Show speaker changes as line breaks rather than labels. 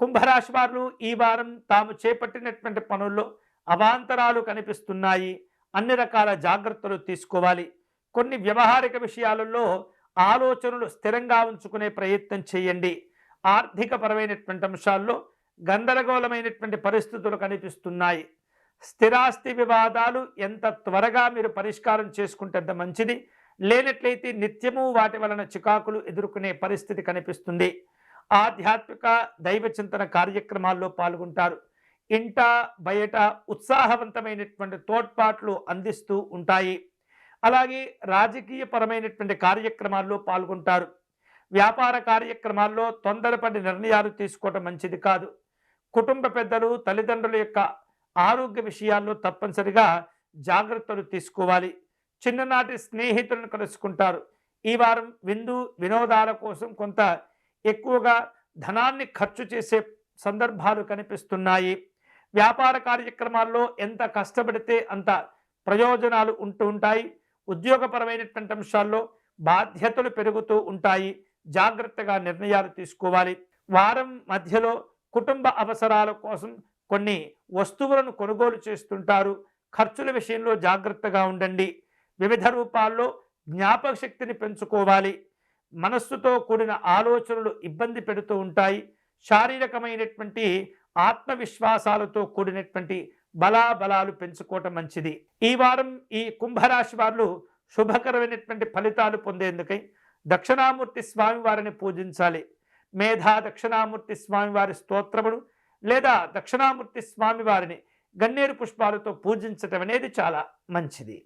కుంభరాశి వారు ఈ వారం తాము చేపట్టినటువంటి పనుల్లో అవాంతరాలు కనిపిస్తున్నాయి. అన్ని రకాల జాగ్రత్తలు తీసుకోవాలి. కొన్ని వ్యవహారిక విషయాలలో ఆలోచనలు స్థిరంగా ఉంచుకునే ప్రయత్నం చేయండి. ఆర్థిక పరమైనటువంటి అంశాల్లో గందరగోళమైనటువంటి పరిస్థితులు కనిపిస్తున్నాయి. స్థిరాస్తి వివాదాలు ఎంత త్వరగా మీరు పరిష్కారం చేసుకుంటే అంత మంచిది. లేనట్లయితే నిత్యము వాటి వలన చికాకులు ఎదుర్కొనే పరిస్థితి కనిపిస్తుంది. ఆధ్యాత్మిక దైవ చింతన కార్యక్రమాల్లో పాల్గొంటారు. ఇంట బయట ఉత్సాహవంతమైనటువంటి తోడ్పాట్లు అందిస్తూ ఉంటాయి. అలాగే రాజకీయ పరమైనటువంటి కార్యక్రమాల్లో పాల్గొంటారు. వ్యాపార కార్యక్రమాల్లో తొందరపడి నిర్ణయాలు తీసుకోవడం మంచిది కాదు. కుటుంబ పెద్దలు తల్లిదండ్రుల యొక్క ఆరోగ్య విషయాల్లో తప్పనిసరిగా జాగ్రత్తలు తీసుకోవాలి. చిన్ననాటి స్నేహితులను కలుసుకుంటారు. ఈ వారం విందు వినోదాల కోసం కొంత ఎక్కువగా ధనాన్ని ఖర్చు చేసే సందర్భాలు కనిపిస్తున్నాయి. వ్యాపార కార్యక్రమాల్లో ఎంత కష్టపడితే అంత ప్రయోజనాలు ఉంటూ ఉంటాయి. ఉద్యోగపరమైనటువంటి అంశాల్లో బాధ్యతలు పెరుగుతూ ఉంటాయి. జాగ్రత్తగా నిర్ణయాలు తీసుకోవాలి. వారం మధ్యలో కుటుంబ అవసరాల కోసం కొన్ని వస్తువులను కొనుగోలు చేస్తుంటారు. ఖర్చుల విషయంలో జాగ్రత్తగా ఉండండి. వివిధ రూపాల్లో జ్ఞాపక శక్తిని పెంచుకోవాలి. మనస్సుతో కూడిన ఆలోచనలు ఇబ్బంది పెడుతూ ఉంటాయి. శారీరకమైనటువంటి ఆత్మవిశ్వాసాలతో కూడినటువంటి బలాబలాలు పెంచుకోవటం మంచిది. ఈ వారం ఈ కుంభరాశి వారు శుభకరమైనటువంటి ఫలితాలు పొందేందుకై దక్షిణామూర్తి స్వామి వారిని పూజించాలి. మేధా దక్షిణామూర్తి స్వామి వారి స్తోత్రమును లేదా దక్షిణామూర్తి స్వామి వారిని గన్నేరు పుష్పాలతో పూజించటం అనేది చాలా మంచిది.